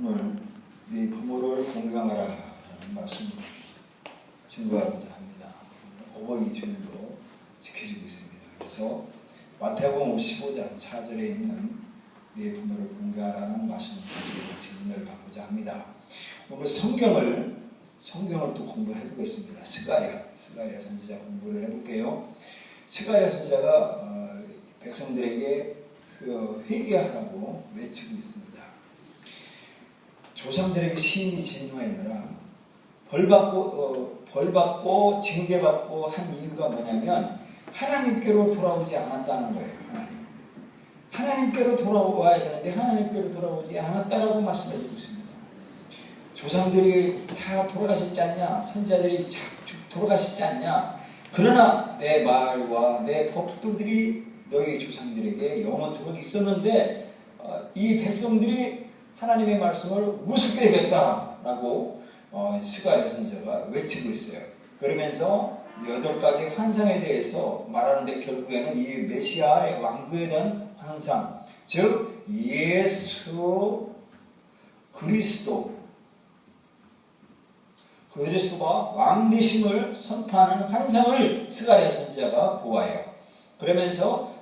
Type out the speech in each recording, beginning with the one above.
오늘 네 부모를 공경하라 라는 말씀 증거하고자 합니다. 어버이 주일로 지켜지고 있습니다. 그래서 마태복음 15장 4절에 있는 네 부모를 공경하라는 말씀을 가지고 질문을 받고자 합니다. 오늘 성경을 또 공부해 보겠습니다. 스가랴 선지자 공부를 해볼게요. 스가랴 선지자가 백성들에게 회개하라고 외치고 있습니다. 조상들에게 심히 진노하느라 벌받고 징계받고 한 이유가 뭐냐면 하나님께로 돌아오지 않았다는 거예요. 하나님께로 돌아와야 되는데 하나님께로 돌아오지 않았다라고 말씀해주고 있습니다. 조상들이 다 돌아가셨지 않냐? 선지자들이 돌아가셨지 않냐? 그러나 내 말과 내 법도들이 너희 조상들에게 영원토록 있었는데 이 백성들이 하나님의 말씀을 우습게 여겼다라고 스가랴 선지자가 외치고 있어요. 그러면서 8가지 환상에 대해서 말하는데 결국에는 이 메시아의 왕국에 대한 환상, 즉 예수 그리스도가 왕되심을 선포하는 환상을 스가랴 선지자가 보아요. 그러면서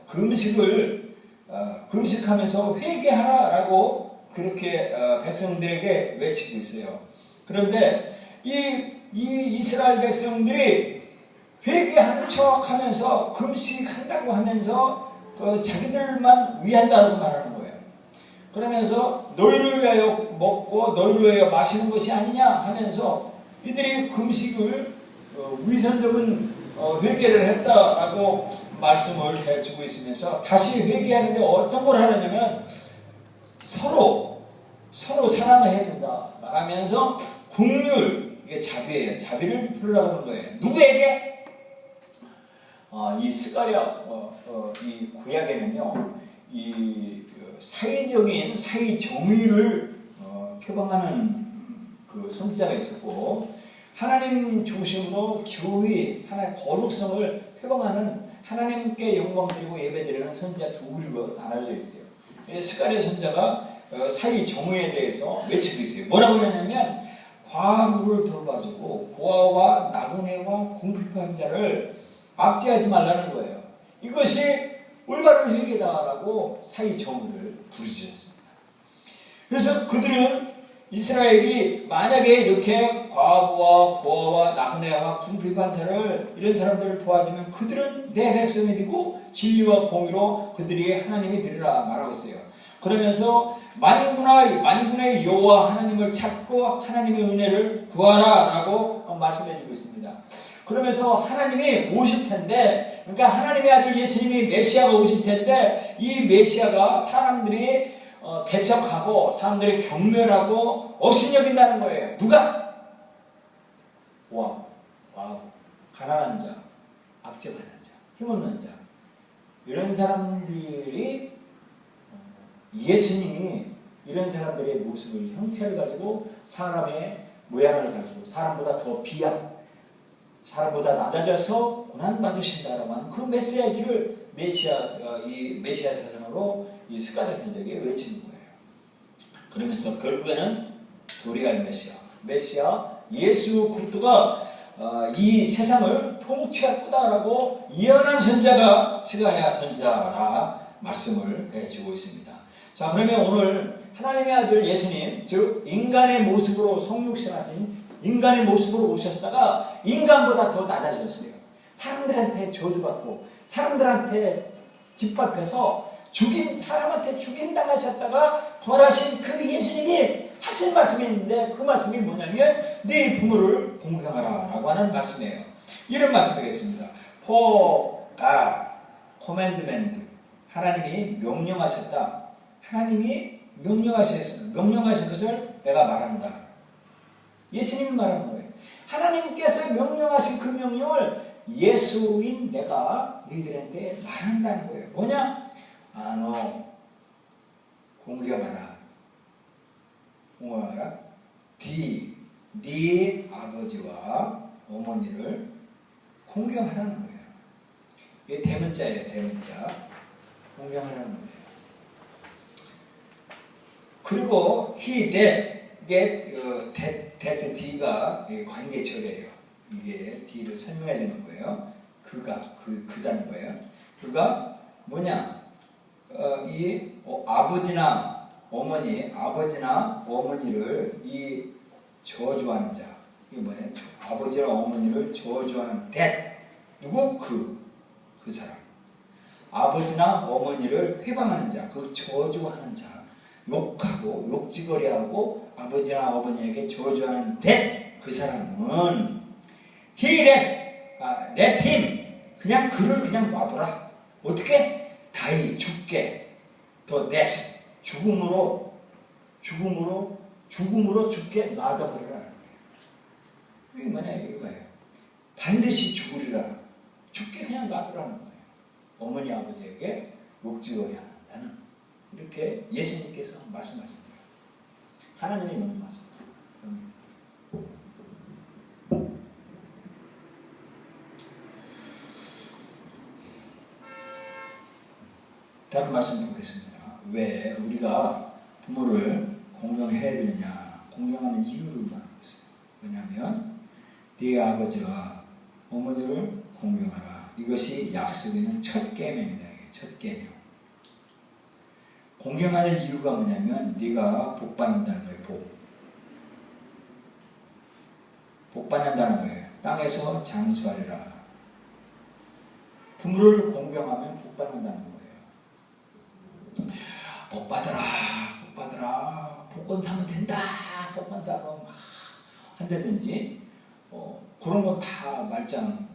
금식하면서 회개하라라고 그렇게 백성들에게 외치고 있어요. 그런데 이 이스라엘 백성들이 회개하는 척하면서 금식한다고 하면서 자기들만 위한다고 말하는 거예요. 그러면서 너희를 위하여 먹고 너희를 위하여 마시는 것이 아니냐 하면서 이들이 금식을 위선적인 회개를 했다라고 말씀을 해주고 있으면서 다시 회개하는데 어떤 걸 하느냐면 서로 사랑해야 된다 말하면서 긍휼, 이게 자비예요. 자비를 베풀으라고 하는 거예요. 누구에게? 이 스가랴 이 구약에는요 이 사회적인 사회 정의를 표방하는 그 선지자가 있었고 하나님 중심으로 교회 하나의 거룩성을 표방하는 하나님께 영광 드리고 예배 드리는 선지자 두 그룹으로 나눠져 있어요. 스가랴 선지자가 사회 정의에 대해서 외치고 있어요. 뭐라고 그러냐면 과부를 돌봐주고 고아와 나그네와 궁핍한 자를 압제하지 말라는 거예요. 이것이 올바른 회개다라고 사회 정의를 부르짖었습니다. 그래서 그들은 이스라엘이 만약에 이렇게 과부와 고아와 나그네와 궁핍한 자를 이런 사람들을 도와주면 그들은 내 백성이 되고 진리와 공의로 그들이 하나님이 되리라 말하고 있어요. 그러면서 만군의 여호와 하나님을 찾고 하나님의 은혜를 구하라라고 말씀해주고 있습니다. 그러면서 하나님이 오실 텐데, 그러니까 하나님의 아들 예수님이 메시아가 오실 텐데 이 메시아가 사람들이 배척하고 사람들이 경멸하고 업신여긴다는 거예요. 누가? 가난한 자, 압제받는 자, 힘없는 자, 이런 사람들이 예수님이 이런 사람들의 모습을 형체를 가지고 사람의 모양을 가지고 사람보다 더 비약, 사람보다 낮아져서 고난받으신다라고 하는 그 메시아지를 이 메시아 사전으로 이 스가랴 선지자에게 외치는 거예요. 그러면서 결국에는 도리할 메시아 예수 그리스도가 이 세상을 통치할 거다라고 예언한 선지자가 스가랴 선지자라 말씀을 해주고 있습니다. 자, 그러면 오늘 하나님의 아들 예수님, 즉 인간의 모습으로 성육신하신 인간의 모습으로 오셨다가 인간보다 더 낮아졌어요. 사람들한테 저주받고 사람들한테 짓밟혀서 사람한테 죽임당하셨다가 부활하신 그 예수님이 하신 말씀이 있는데 그 말씀이 뭐냐면 네 부모를 공경하라 라고 하는 말씀이에요. 이런 말씀이겠습니다. For God commandment, 하나님이 명령하셨다. 하나님이 명령하신 것을 내가 말한다. 예수님이 말하는 거예요. 하나님께서 명령하신 그 명령을 예수인 내가 너희들한테 말한다는 거예요. 뭐냐? 너 공경하라. 네 아버지와 어머니를 공경하라는 거예요. 이게 대문자예요. 대문자. 공경하라는 거예요. 그리고 he that 이게 that d가 관계절이에요. 이게 d를 설명해 주는 거예요. 그다는 거예요. 그가 뭐냐? 아버지나 어머니를 이 저주하는 자. 이게 뭐냐? 아버지나 어머니를 저주하는 that. 누구? 그 사람. 아버지나 어머니를 회방하는 자, 그 저주하는 자, 욕하고 욕지거리하고 아버지나 어머니에게 저주하는 that, 그 사람은 he let him, 그냥 그를 그냥 놔둬라. 어떻게? die, 죽게. 더 death, 죽음으로 죽게 놔둬버리라. 이게 뭐냐, 이거예요. 반드시 죽으리라. 죽게 그냥 놔두라는 거예요. 어머니 아버지에게 욕지거리하는 자는, 이렇게 예수님께서 말씀하신 거예요. 하나님이 너무 말씀하신 거예요. 다른 말씀 보겠습니다. 왜 우리가 부모를 공경해야 되느냐, 공경하는 이유를 말하고 있어요. 왜냐하면 네 아버지와 어머니를 공경하라. 이것이 약속에는 첫 계명이다. 첫 계명. 공경하는 이유가 뭐냐면 네가 복 받는다는 거예요. 복 받는다는 거예요. 땅에서 장수하리라. 부모를 공경하면 복 받는다는 거예요. 복 받으라. 복권 사면 된다. 복권 사고 막 한다든지 그런 거 다 말짱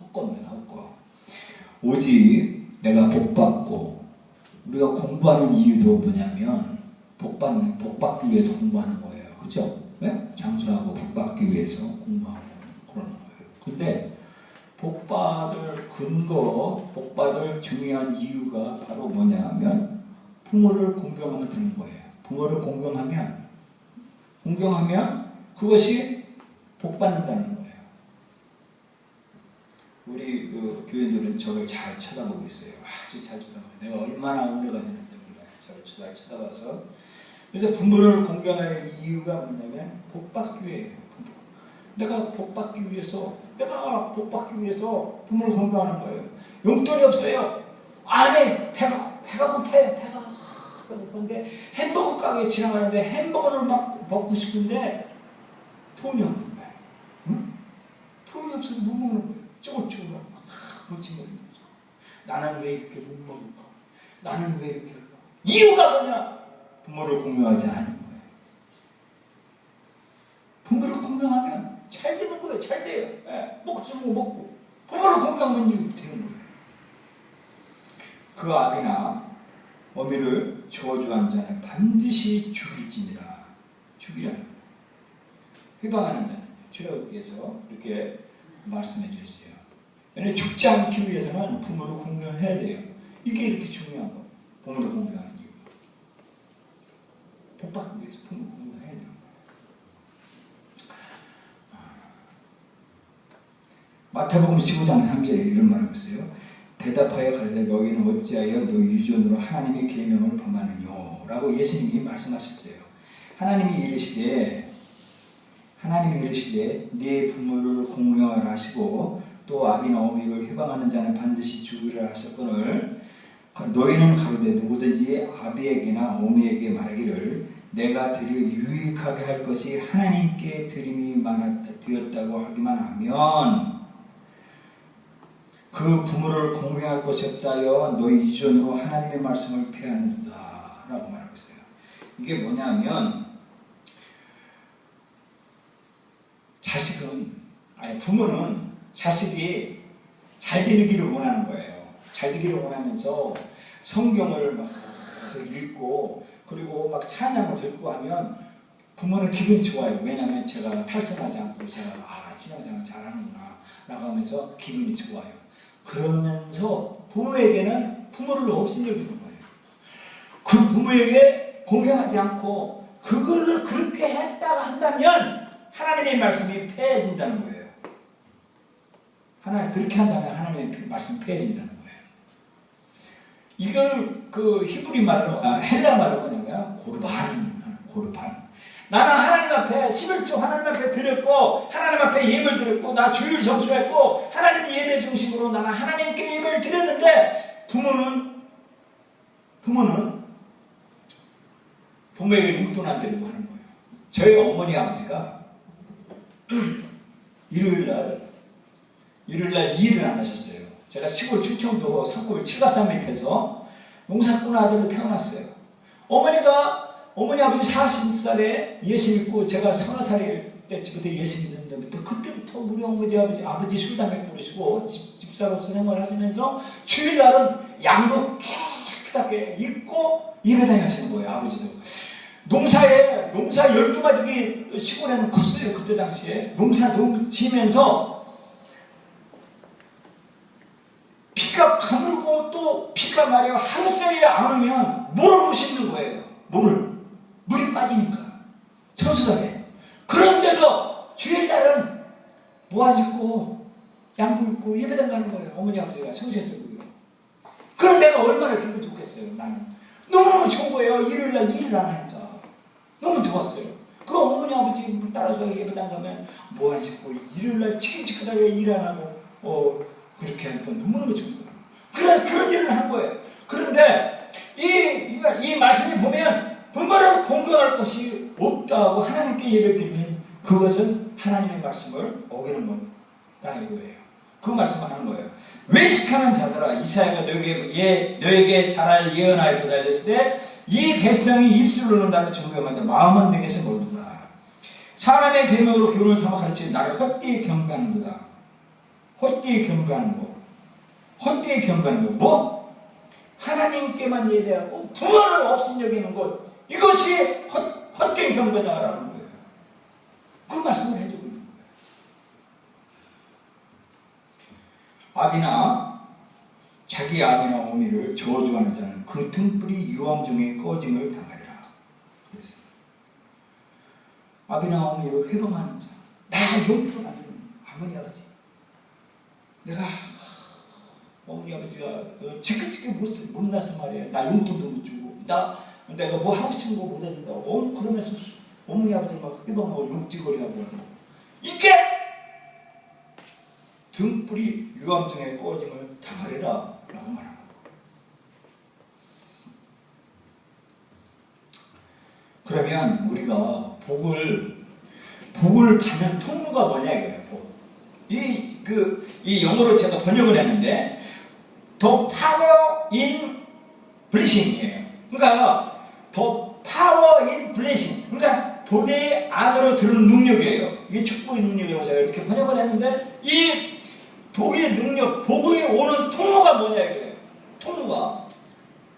헛것입니다. 헛것. 오직 내가 복 받고, 우리가 공부하는 이유도 뭐냐면 복 받기 위해서 공부하는 거예요. 그렇죠? 네? 장수하고 복 받기 위해서 공부하고 그러는 거예요. 근데 복 받을 근거, 복 받을 중요한 이유가 바로 뭐냐면 부모를 공경하면 되는 거예요. 부모를 공경하면 그것이 복 받는다는 거예요. 우리 교인들은 저를 잘 쳐다보고 있어요. 아주 잘 쳐다봐요. 내가 얼마나 은혜가 되는지 몰라요. 저를 잘 쳐다봐서. 그래서 부모를 공경할 이유가 뭐냐면 복 받기 위해요. 내가 복 받기 위해서 부모를 공경하는 거예요. 용돈이 없어요. 안에 배가 고파요. 배가 고픈데 햄버거 가게에 지나가는데 햄버거를 막 먹고 싶은데 돈이 없는 거예요. 응? 돈이 없어서 못 먹는 거예요. 쪼글쪼글 막 먹지 못하는 거죠. 나는 왜 이렇게 못 먹을까? 나는 왜 이렇게 할까? 이유가 뭐냐? 부모를 공경하지 않은 거예요. 부모를 공경하면 잘 되는 거예요. 잘 돼요. 먹고 싶은 거 먹고. 부모를 공경하면 이유 되는 거예요. 그 아비나 어미를 저주하는 자는 반드시 죽일지니라. 죽이라는 거예요. 회방하는 자는 주님께서 이렇게 말씀해 주셨어요. 왜냐하면 죽지 않기 위해서는 부모를 공경해야 돼요. 이게 이렇게 중요한 거. 부모를 공경하는 이유. 복 받기 위해서 부모를 공경해야 돼요. 마태복음 15장 3절에 이런 말을 했어요. 대답하여 가르되 너희는 어찌하여 너희 유전으로 하나님의 계명을 범하느뇨? 라고 예수님이 말씀하셨어요. 하나님이 이르시되 네 부모를 공경하라 하시고 또 아비나 어미를 회방하는 자는 반드시 죽으리라 하셨거늘 너희는 가로되 누구든지 아비에게나 어미에게 말하기를 내가 드려 유익하게 할 것이 하나님께 드림이 되었다고 하기만 하면 그 부모를 공경할 것이 없다 하여 너희 유전으로 하나님의 말씀을 폐하는다 라고 말하고 있어요. 이게 뭐냐면 부모는 자식이 잘 되기를 원하는 거예요. 잘 되기를 원하면서 성경을 막 읽고 그리고 막 찬양을 듣고 하면 부모는 기분이 좋아요. 왜냐하면 제가 탈선하지 않고 제가 신앙생활 잘하는구나 라고 하면서 기분이 좋아요. 그러면서 부모에게는 부모를 업신여기는 거예요. 그 부모에게 공경하지 않고 그거를 그렇게 했다가 한다면 하나님의 말씀이 폐해진다는 거예요. 그렇게 한다면 하나님의 말씀이 폐해진다는 거예요. 이걸 그 히브리 말로 헬라 말로 뭐냐면 고르반. 나는 하나님 앞에 11조 하나님 앞에 드렸고 하나님 앞에 예배를 드렸고 나 주일 점수했고 하나님 예배 중심으로 나는 하나님께 예배를 드렸는데 부모에게 용돈 안 드리고 하는 거예요. 저희 어머니 아버지가 일요일날 일을 안 하셨어요. 제가 시골 충청도 산골 칠갑산 밑에서 농사꾼 아들로 태어났어요. 어머니 아버지 40살에 예수 믿고 제가 30살 때부터 예수 믿었는데 그때부터 우리 어머니 아버지 술 담배 끊으시고 집사로서 생활하시면서 주일날은 양복 깨끗하게 입고 예배당에 하시는 거예요. 아버지도 농사 12가지 시골에는 컸어요. 그때 당시에 농사 지면서 비가 가물고 또 비가 말이야 하루 새에 안 오면 물을 못 씻는 거예요. 물이 빠지니까 천수하게. 그런데도 주일날은 모아 짓고 양복 입고 예배당 가는 거예요. 어머니 아버지가 성실했던 거예요. 그런 내가 얼마나 기분 좋겠어요. 나는 너무너무 좋은 거예요. 일요일날 일을 안 하니까 너무 좋았어요. 그 어머니 아버지 따라서 예배당 가면 모아 짓고 일요일날 치킨치킨하게 일 안 하고 그렇게 하니까 너무너무 좋은 거예요. 그런 일을 한 거예요. 그런데 이 말씀을 보면 부모를 공경할 것이 없다고 하나님께 예배드리면 그것은 하나님의 말씀을 어기는 거다 이거예요. 그 말씀을 하는 거예요. 외식하는 자들아 이사야가 너에게 잘할 예언하였도다 이랬을 때 이 백성이 입술로는 나를 존경한다 마음은 내게서 멀도다. 사람의 계명으로 교훈을 삼아 가르치는 나를 헛되이 경배하는 거다. 헛되이 경배하는 거 뭐? 하나님께만 예배하고 부모를 없인 여기는 것 이것이 헛된 경배다라는 거예요. 그 말씀을 해주고 있는 거예요. 자기 아비나 어미를 저주하는 자는 그 등불이 유황중에 꺼짐을 당하리라. 그래서 아비나 어미를 회방하는 자, 나 용돈 안 주는 어머니 아버지, 내가 어머니 아버지가 지긋지긋 못나서 말이야. 나 용돈도 못 주고 내가 뭐 하고 싶은 거 못 해준다고 그러면서 어머니 아버지 막 회방하고 욕지거리하고 이게 등불이 유황중에 꺼짐을 당하리라 라고 말합니다. 그러면 우리가 복을 받는 통로가 뭐냐 이거예요. 이 영어로 제가 번역을 했는데 The power in blessing이에요. 그러니까 The power in blessing. 그러니까 복의 안으로 들은 능력이에요. 이게 축복의 능력이라고 제가 이렇게 번역을 했는데 이 복의 능력, 복이 오는 통로가 뭐냐 이거예요. 통로가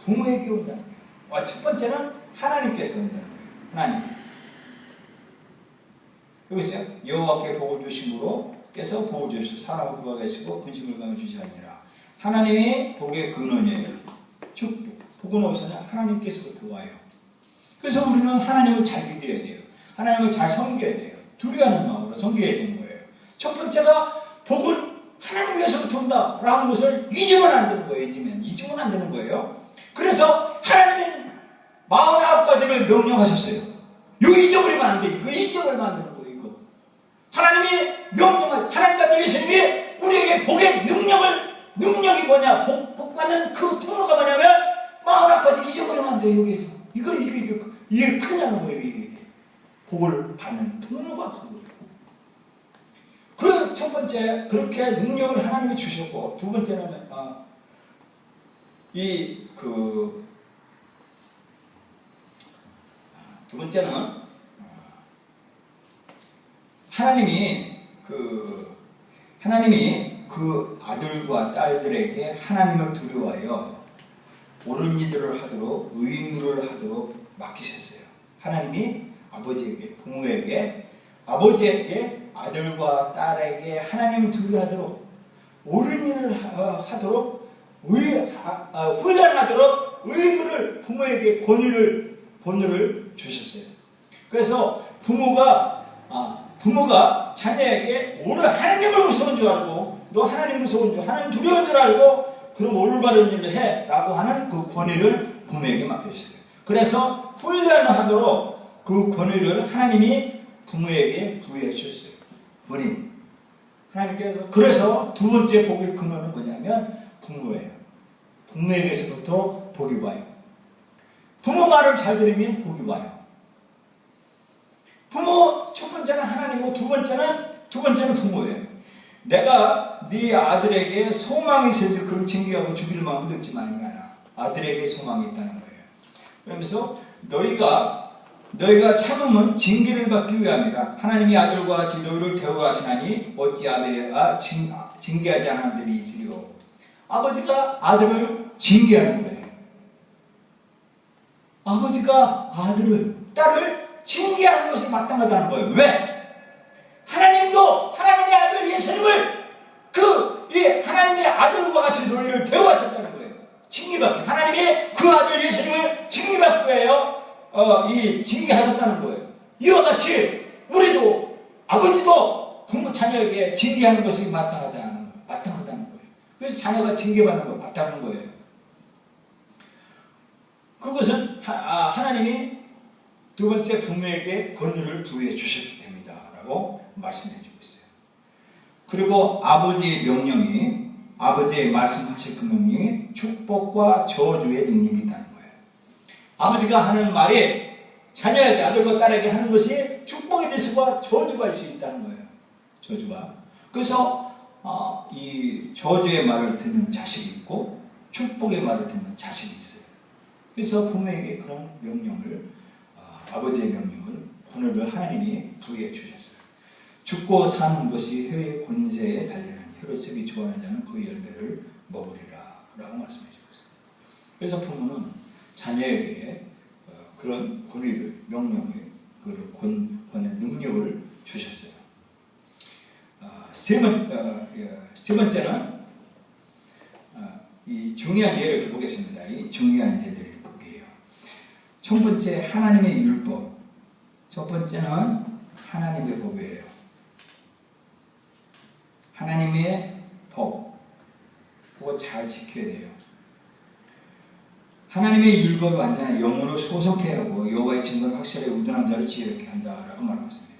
부모에게 온다는 거예요. 첫 번째는 하나님께서 온다는 거예요. 하나님. 여기 있어요. 여호와께 복을 주심으로 께서 복을 주시고 사람을 구하 계시고 근심을 강해 주시하니라. 하나님이 복의 근원이에요. 즉 복은 어디서냐? 하나님께서부터 와요. 그래서 우리는 하나님을 잘 믿어야 돼요. 하나님을 잘 섬겨야 돼요. 두려워하는 마음으로 섬겨야 되는 거예요. 첫 번째가 복은 하나님께서부터 온다라는 것을 잊으면 안 되는 거예요. 잊으면 안 되는 거예요. 그래서 하나님은 49가지를 명령하셨어요. 이거 잊어버리면 안 돼. 이거 잊어버리면 안 되는 거예요. 이거. 하나님이 명령한 하나님과 예수님이 우리에게 복의 능력이 뭐냐? 복 받는 그 통로가 뭐냐면 49가지 잊어버리면 안 돼요. 여기에서. 이게 크냐는 거예요. 이게. 복을 받는 통로가 그거예요. 그 첫 번째 그렇게 능력을 하나님이 주셨고 두 번째는 두 번째는 하나님이 그 아들과 딸들에게 하나님을 두려워하여 옳은 일들을 하도록 의무를 하도록 맡기셨어요. 하나님이 부모에게 아버지에게 아들과 딸에게 하나님을 두려워하도록 옳은 일을 하도록 훈련하도록 의무를 부모에게 본의를 주셨어요. 그래서 부모가 자녀에게 오늘 하나님을 무서운 줄 알고 너 하나님 무서운 줄 하나님 두려운 줄 알고 그럼 오늘 올바른 일을 해라고 하는 그 권위를 부모에게 맡겨주셨어요. 그래서 훈련하도록 그 권위를 하나님이 부모에게 부여해 주셨어요. 본인. 하나님께서. 그래서 두 번째 복의 근원은 뭐냐면 부모예요. 부모에게서부터 복이 와요. 부모 말을 잘 들으면 복이 와요. 부모 첫 번째는 하나님이고 두 번째는 부모예요. 내가 네 아들에게 소망이 있어야지 그를 징계하고 죽일 마음도 없지 말아라. 아들에게 소망이 있다는 거예요. 그러면서 너희가 참음은 징계를 받기 위함이라. 하나님이 아들과 같이 너희를 데워가시나니 어찌 아버지가 징계하지 않은 들이 있으리요. 아버지가 아들을 징계하는 거예요. 아버지가 딸을 징계하는 것이 마땅하다는 거예요. 왜? 하나님도 하나님의 아들 예수님을 하나님의 아들과 같이 너희를 대우하셨다는 거예요. 징계받기. 하나님이 그 아들 예수님을 징계받기 위하여 징계하셨다는 거예요. 이와 같이 우리도 아버지도 부모 자녀에게 징계하는 것이 마땅하다는 거예요. 그래서 자녀가 징계받는 거 맞다는 거예요. 그것은 하나님이 두 번째 부모에게 권위를 부여해 주셨기 때문이다라고 말씀해 주고 있어요. 그리고 아버지의 말씀하실 그 명령이 축복과 저주의 능력이 있다는 거예요. 아버지가 하는 말이 자녀에게, 아들과 딸에게 하는 것이 축복이 될 수가 저주가 될 수 있다는 거예요. 저주가. 그래서 이 저주의 말을 듣는 자식이 있고 축복의 말을 듣는 자식이 있어요. 그래서 부모에게 그런 명령을, 아버지의 명령을, 권위를 하나님이 부여해 주셨어요. 죽고 사는 것이 혀의 권세에 달려나니 혀를 쓰기 좋아하는 자는 그 열매를 먹으리라 라고 말씀해 주고 있어요. 그래서 부모는 자녀에게 그런 권위를, 명령을, 권의 능력을 주셨어요. 세 번째는 이 중요한 예를 보겠습니다. 이 중요한 예를 보게요. 첫 번째 하나님의 율법, 첫 번째는 하나님의 법이에요. 하나님의 법, 그거 잘 지켜야 돼요. 하나님의 율법을 완전한 영혼을 소속해 하고 여호와의 증거를 확실하게 우둔한 자를 지혜롭게 한다라고 말하고 있습니다.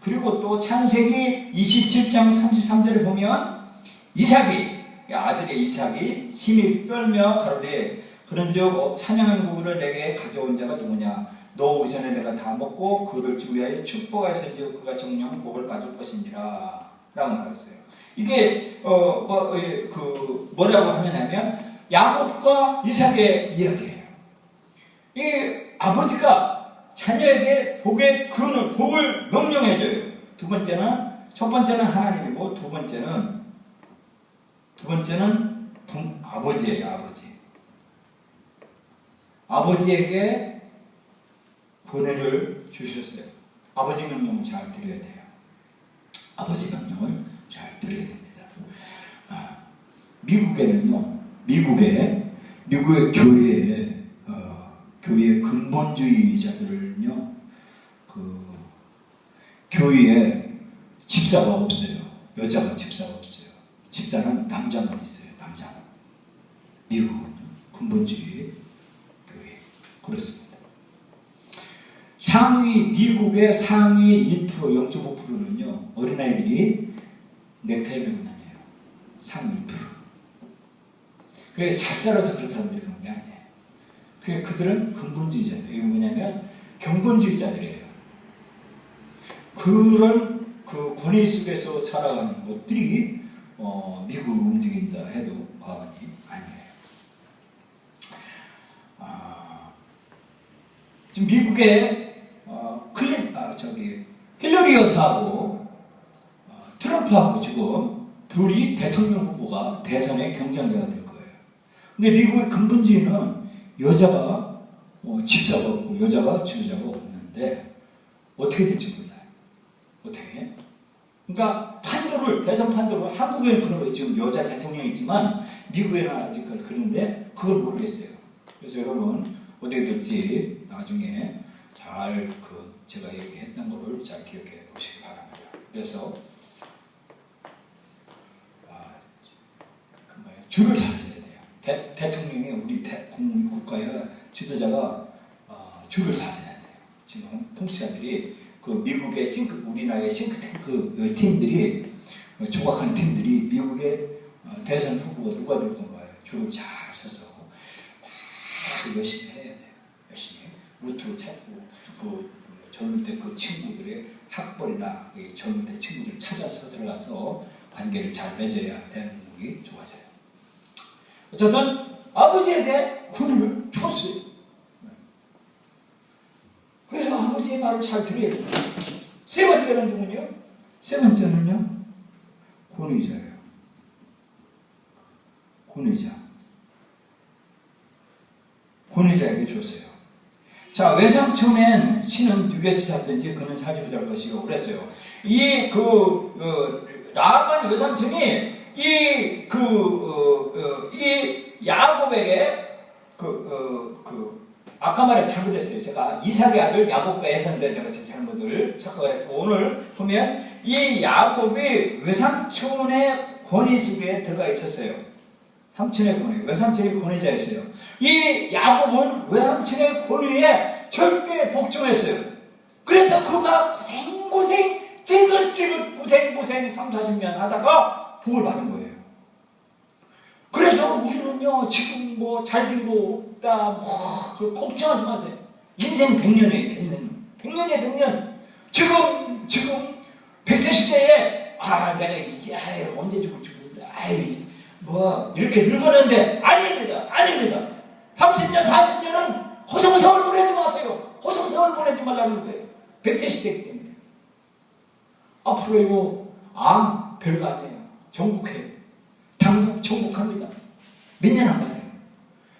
그리고 또 창세기 27장 33절을 보면 아들의 이삭이 심히 떨며 가로되 그런즉 사냥한 고기를 내게 가져온 자가 누구냐? 너 오기 전에 내가 다 먹고 그를 위하여 축복하였은즉 그가 정령 복을 받을 것인지라 라고 말했어요. 이게 뭐라고 하냐면 야곱과 이삭의 이야기예요. 이 아버지가 자녀에게 복의 근원, 복을 명령해줘요. 첫 번째는 하나님이고 두 번째는 아버지예요. 아버지에게 권위를 주셨어요. 아버지 명령을 잘 드려야 돼요. 아버지 명령을 잘 드려야 됩니다. 미국의 교회의 근본주의자들은요, 교회에 집사가 없어요. 여자가 집사가 없어요. 집사는 남자만 있어요. 남자만. 미국은 근본주의 교회. 그렇습니다. 미국의 상위 1%, 0.5%는요, 어린아이들이 넥타이를 입고 다녀요. 상위 2%. 그게 잘 살아서 그런 사람들이 그런 게 아니에요. 그들은 근본주의자들. 이게 뭐냐면 경건주의자들이에요. 그런 그 권위 속에서 살아가는 것들이 미국을 움직인다 해도 과언이 아니에요. 지금 미국의 힐러리 여사하고 트럼프하고 지금 둘이 대통령 후보가 대선의 경쟁자가 될 거예요. 근데 미국의 근본주의는 여자가 집사가 없고 여자가 지도자가 없는데 어떻게 될지 몰라요. 어떻게? 그러니까 대선 판도를, 한국에는 그런 거 지금 여자 대통령이 있지만 미국에는 아직까지 그런데 그걸 모르겠어요. 그래서 여러분 어떻게 될지 나중에 잘 제가 얘기했던 거를 잘 기억해 보시기 바랍니다. 그래서 줄을 잘 해야 돼요. 대통령이 우리 국가의 지도자가 줄을 서야 돼요. 지금 통치자들이 그 미국의 우리나라의 싱크탱크 팀들이 조각한 팀들이 미국의 대선 후보가 누가 될 건가요? 줄을 잘 서서 열심히 해야 돼요. 열심히 루트를 찾고 그 젊을 때 그 친구들의 학벌이나 젊을 때 친구들 찾아서 들어가서 관계를 잘 맺어야 대한민국이 좋아져요. 어쨌든 아버지에게 권위를 줬어요. 그래서 아버지의 말을 잘 들어야 돼요. 세 번째는 누구냐? 세 번째는요, 권위자예요. 권위자에게 줬어요. 자, 외삼촌은 신은 육에서 잤든지 그는 사지로 될 것이요. 그랬어요. 라반 외삼촌이 이 야곱에게 아까 말에 잘못했어요. 제가 이삭의 아들 야곱과 에사인데 내가 제 잘못을 착각했고, 오늘 보면 이 야곱이 외삼촌의 권위 속에 들어가 있었어요. 삼촌의 권위, 외삼촌의 권위자였어요. 이 야곱은 외삼촌의 권위에 절대 복종했어요. 그래서 그가 고생 찌긋찌긋 고생 30-40년 하다가 복을 받은 거예요. 그래서 우리는요, 지금 뭐 잘된 거 없다, 걱정하지 마세요. 인생 100년이에요, 100년이에요. 지금 100세 시대에, 내가 이제, 언제 죽을지 모른다, 이렇게 늙었는데, 아닙니다. 30년, 40년은 호성세월 보내지 마세요. 호성세월 보내지 말라는 거예요. 100세 시대이기 때문에. 앞으로요, 별거 아니에요. 정복해요. 당국 정복합니다. 몇 년 안 가세요.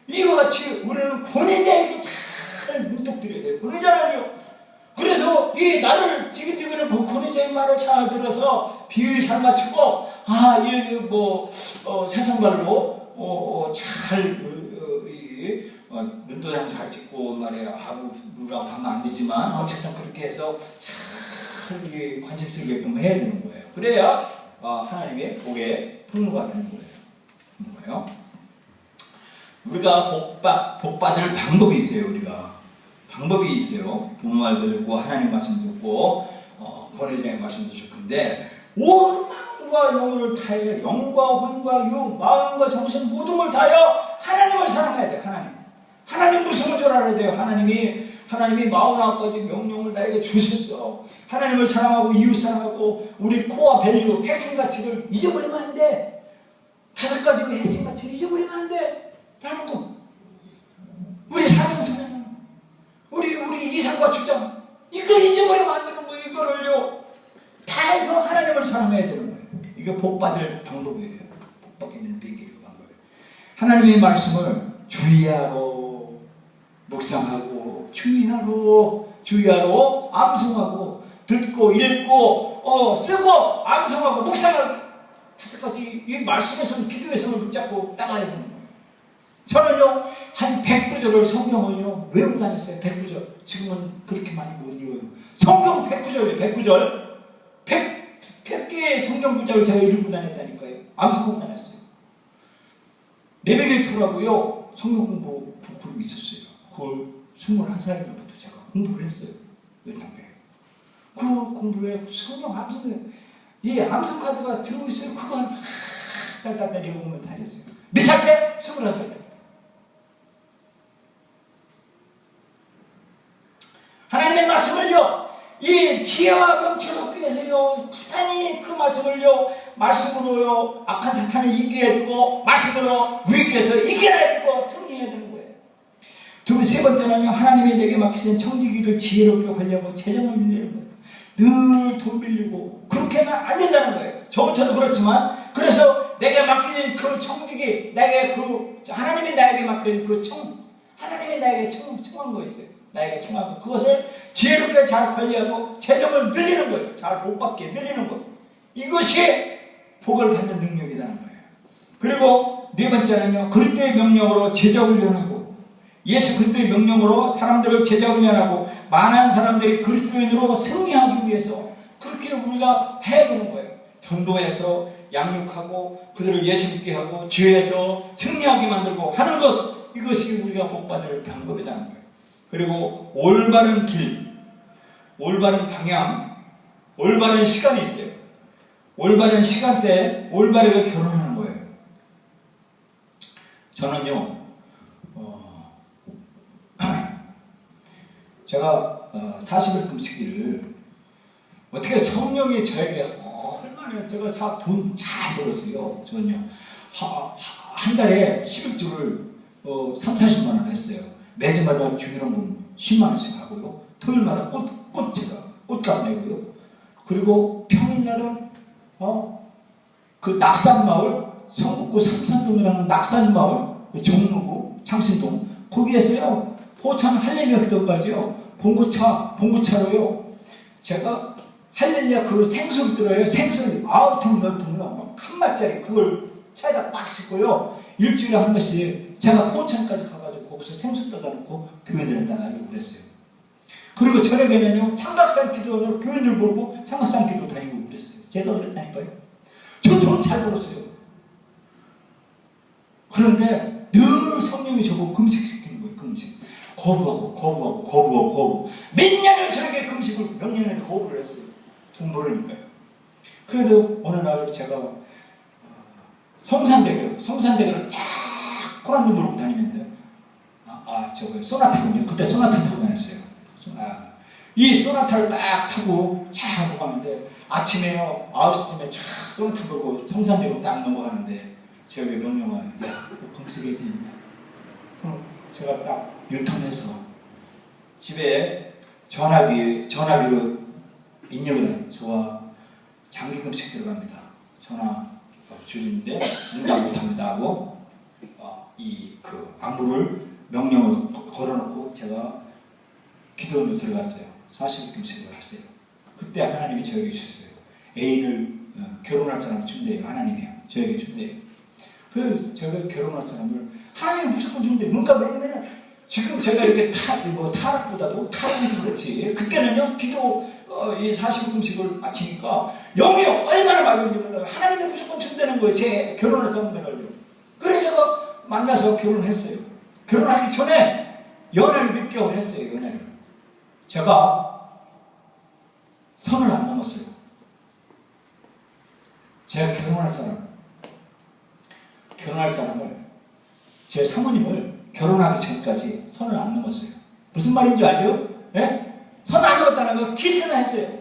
이와 같이 우리는 권위자에게 잘 문득드려야 돼요. 권위자는요. 그래서 이 나를 지금 그 권위자의 말을 잘 들어서 비유 잘 맞추고, 세상말로 잘 눈도장 잘 찍고 말이야. 누가 하면 안 되지만 어쨌든 그렇게 해서 잘 관심 쓰게끔 해야 되는 거예요. 그래야 하나님의 복의 통로가 되는 거예요. 우리가 복 받을 방법이 있어요. 방법이 있어요. 부모 말도 듣고 하나님 말씀도 듣고 권위자의 말씀도 좋은데, 온 마음과 영혼을 다하여 영과 혼과 육 마음과 정신 모든 걸 다하여 하나님을 사랑해야 돼요. 하나님 무슨 줄 알아야 돼요. 하나님이 49가지 명령을 나에게 주셨어. 하나님을 사랑하고 이웃 사랑하고 우리 코어 밸류 핵심 가치를 잊어버리면 안 돼. 5가지 그 핵심 가치를 잊어버리면 안 돼. 라는 거. 우리 사명선언, 우리 이상과 주장, 이거 잊어버리면 안 되는 거예요. 이거를요, 다 해서 하나님을 사랑해야 되는 거예요. 이게 복 받을 방법이에요. 복 받는 비결 방법이에요. 하나님의 말씀을 주의하러 묵상하고, 주의하러 암송하고, 듣고 읽고 쓰고 암송하고 묵상하고, 5가지 이 말씀에서는 기도에서는 붙잡고 따라야 되는 거예요. 저는요, 한 100구절을 성경을요 외우고 다녔어요. 100구절. 지금은 그렇게 많이 못 읽어요. 성경 100구절이에요. 100개의 성경 구절을 제가 읽고 다녔다니까요. 암송하고 다녔어요. 내백의 투라고요 성경 공부 그룹이 있었어요. 그걸 21살부터 제가 공부를 했어요. 그 공부에 성경 암송해요. 암송 카드가 들고 있어요. 그거 딸딸딸 읽으면 다녔어요. 몇 살 때? 21살 때. 하나님의 말씀을요, 이 지혜와 명철을 얻기 위해서요, 부단히 그 말씀으로요, 악한 사탄을 이겨야 되고, 말씀으로 위기에서 이겨야 되고, 승리해야 되는 거예요. 세 번째는요, 하나님이 내게 맡기신 청지기를 지혜롭게 관리하고 재정을 빌리는 거예요. 늘 돈 빌리고, 그렇게 하면 안 된다는 거예요. 저부터도 그렇지만, 그래서 내게 맡기신 그 청지기, 하나님이 나에게 맡긴 하나님이 나에게 청한 거 있어요. 나에게 청하고 그것을 지혜롭게 잘 관리하고 재정을 늘리는 거예요. 잘 못 받게 늘리는 거예요. 이것이 복을 받는 능력이라는 거예요. 그리고 네 번째는요, 그리스도의 명령으로 제자 훈련하고, 예수 그리스도의 명령으로 사람들을 제자 훈련하고 많은 사람들이 그리스도인으로 승리하기 위해서 그렇게 우리가 해야 되는 거예요. 전도해서 양육하고 그들을 예수 믿게 하고 죄에서 승리하게 만들고 하는 것, 이것이 우리가 복받을 방법이라는 거예요. 그리고 올바른 길, 올바른 방향, 올바른 시간이 있어요. 올바른 시간대에 올바르게 결혼하는 거예요. 저는요, 제가 40일 금식기를 어떻게 성령이 저에게 얼마나 제가 돈 잘 벌었어요. 저는요, 한 달에 11주를 3, 40만 원 했어요. 매주마다 주일원금 10만 원씩 하고요. 토요일마다 꽃값 내고요. 그리고 평일날은 그 낙산마을, 성북구 삼산동이라는 낙산마을, 종로구, 창신동, 거기에서요, 포천 할렐루야 기도까지요, 봉구차로요, 제가 할렐루야 그 생수를 들어요. 생수를 9통, 10통이요. 한 마짜리 그걸 차에다 딱 싣고요. 일주일에 한 번씩 제가 포천까지 가가지고 거기서 생수 떠다 놓고 교인들을 나가려고 그랬어요. 그리고 저녁에는요, 삼각산 기도원으로 교인들 보고 삼각산 기도 다니고 그랬어요. 제가 그랬다니까요. 저 돈 잘 벌었어요. 그런데 늘 성령이 저보고 금식시키는 거예요. 금식. 거부하고. 몇 년을 저에게 금식을 몇 년을 거부를 했어요. 돈 벌으니까요. 그래도 어느 날 제가 성산대교를 쫙 코란도 몰고 다니는데, 소나타군요. 그때 소나타 타고 다녔어요. 이 소나타를 딱 타고 쫙 가는데, 아침에요, 9시쯤에 쫙 소나타 보고 성산대교 딱 넘어가는데, 저에게 명령을, 야, 금식해지. 제가 딱 유턴해서 집에 전화기로 입력을 저와 장기 금식 들어갑니다. 전화 주인인데 응답 못합니다 하고 안부를 명령을 걸어놓고 제가 기도원으로 들어갔어요. 40일 금식을 했어요. 그때 하나님이 저에게 주셨어요. 애인을 결혼할 사람 준대요. 하나님이요. 저에게 준대요. 그래서 제가 결혼할 사람을 하나님이 무조건 준대요. 그러니까 왜냐면 지금 제가 이렇게 타락보다도 타락해서 그렇지. 그때는요, 이 40일 금식을 마치니까 영이 얼마나 맑은지 몰라요. 하나님이 무조건 준다는 거예요. 제 결혼할 사람들을요. 그래서 제가 만나서 결혼했어요. 결혼하기 전에 연애를 몇 개월 했어요. 연애를. 제가 선을 안 넘었어요. 제가 결혼할 사람을, 제 사모님을 결혼하기 전까지 선을 안 넘었어요. 무슨 말인지 알죠? 예? 선 안 넘었다는 거 키스는 했어요.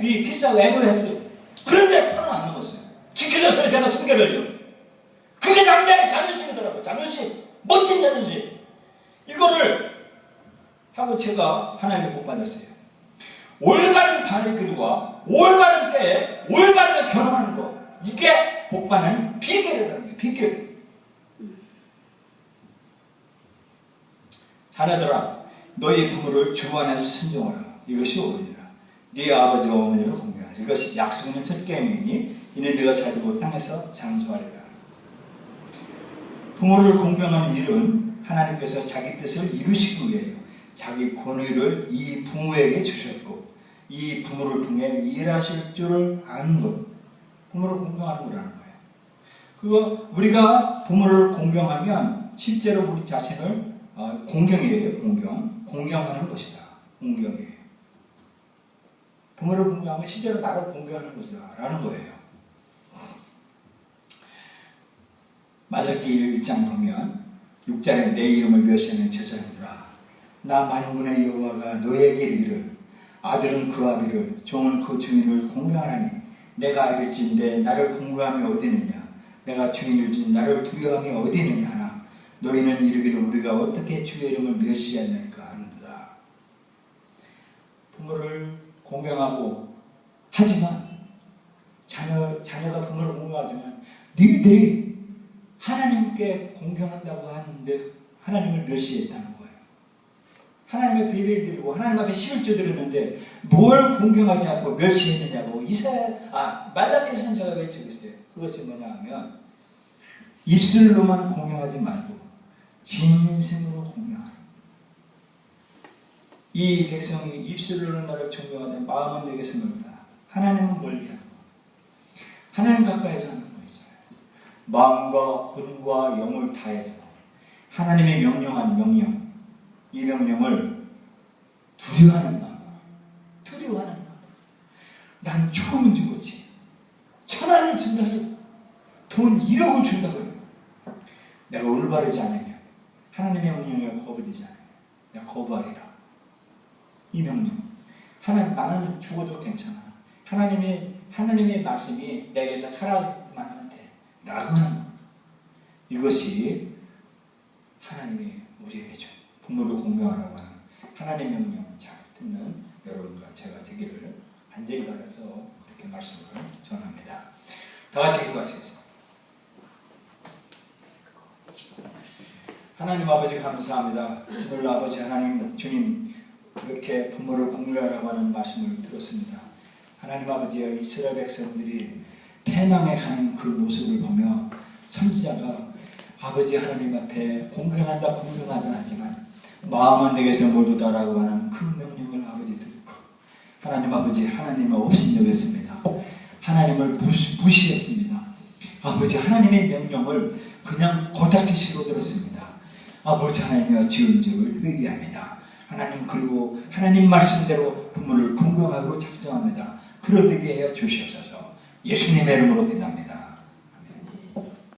키스하고 M을 했어요. 그런데 선을 안 넘었어요. 지켜줬어요. 제가 순결을요. 그게 남자의 자존심이더라고요. 자존심. 멋진 자존심. 이거를 하고 제가 하나님의 복 받았어요. 올바른 바늘길과 올바른 때에 올바르게 결혼하는 거. 이게 복 받는 비결이라는 거예요. 비결. 자녀들아, 너희 부모를 주 안에서 순종하라. 이것이 옳으니라. 네 아버지와 어머니를 공경하라. 이것이 약속 있는 첫 계명이니 이는 네가 살고 땅에서 장수하리라. 부모를 공경하는 일은 하나님께서 자기 뜻을 이루시기 위하여 자기 권위를 이 부모에게 주셨고 이 부모를 통해 일하실 줄을 아는 것. 부모를 공경하는 거라는 거예요. 우리가 부모를 공경하면 실제로 우리 자신을 공경이에요. 공경하는 것이다. 공경이에요. 부모를 공경하면 실제로 나를 공경하는 것이다 라는 거예요. 말라기 1장 보면 6절에 내 이름을 멸시하는 제사장들아, 나 만군의 여호와가 너에게 이르기를 아들은 그 아비를 종은 그 주인을 공경하나니 내가 아들인데 나를 공경함이 어디 있느냐, 내가 주인일진 나를 두려움이 어디 있느냐 하나 너희는 이르기를 우리가 어떻게 주의 이름을 멸시하였나이까 하는도다. 부모를 공경하고 하지만 자녀가 부모를 공경하지만 너희들이 하나님께 공경한다고 하는데 하나님을 멸시했다는 거예요. 하나님의 비밀 드리고 하나님 앞에 11조 드렸는데 뭘 공경하지 않고 멸시했느냐고 말라기서는 제가 외치고 있어요. 그것이 뭐냐 하면 입술로만 공경하지 말고 진심으로 공경하라. 이 백성이 입술로는 나를 존경하되 마음은 내게서 멀다. 하나님은 멀리 하고 하나님 가까이서 하는 거 있어요. 마음과魂과 영을 다해서 하나님의 명령한 명령, 이 명령을 두려워하는 마음, 두려워하는 마음. 난 조금은 주겠지. 1,000원을 준다 해요. 돈 1억을 준다고 해요. 내가 올바르지 않으면, 하나님의 명령에 거부되지 않으면 내가 거부하리라. 이 명령. 하나님, 나는 죽어도 괜찮아. 하나님의 말씀이 내게서 살아만 하면 돼. 라고 하는 것. 이것이 하나님이 우리에게 준 부모를 공경하라고 하는 하나님의 명령 잘 듣는 여러분과 제가 되기를 간절히 바라서 이렇게 말씀을 전합니다. 다 같이 기도하시겠습니다. 하나님 아버지 감사합니다. 오늘 아버지 하나님 주님 이렇게 부모를 공경하라고 하는 말씀을 들었습니다. 하나님 아버지의 이스라엘 백성들이 패망해 가는 그 모습을 보며 선지자가 아버지 하나님 앞에 공경하다 하지만 마음은 내게서 멀도다라고 하는 그 명령을 아버지 듣고 하나님 아버지 하나님을 업신여겼습니다. 하나님을 무시했습니다. 아버지 하나님의 명령을 그냥 고닥지시로 들었습니다. 아버지 하나님이여 지은적을 회개합니다. 하나님 그리고 하나님 말씀대로 부모를 공경하고 작정합니다. 그러되게 하여 주시옵소서. 예수님의 이름으로 기도합니다.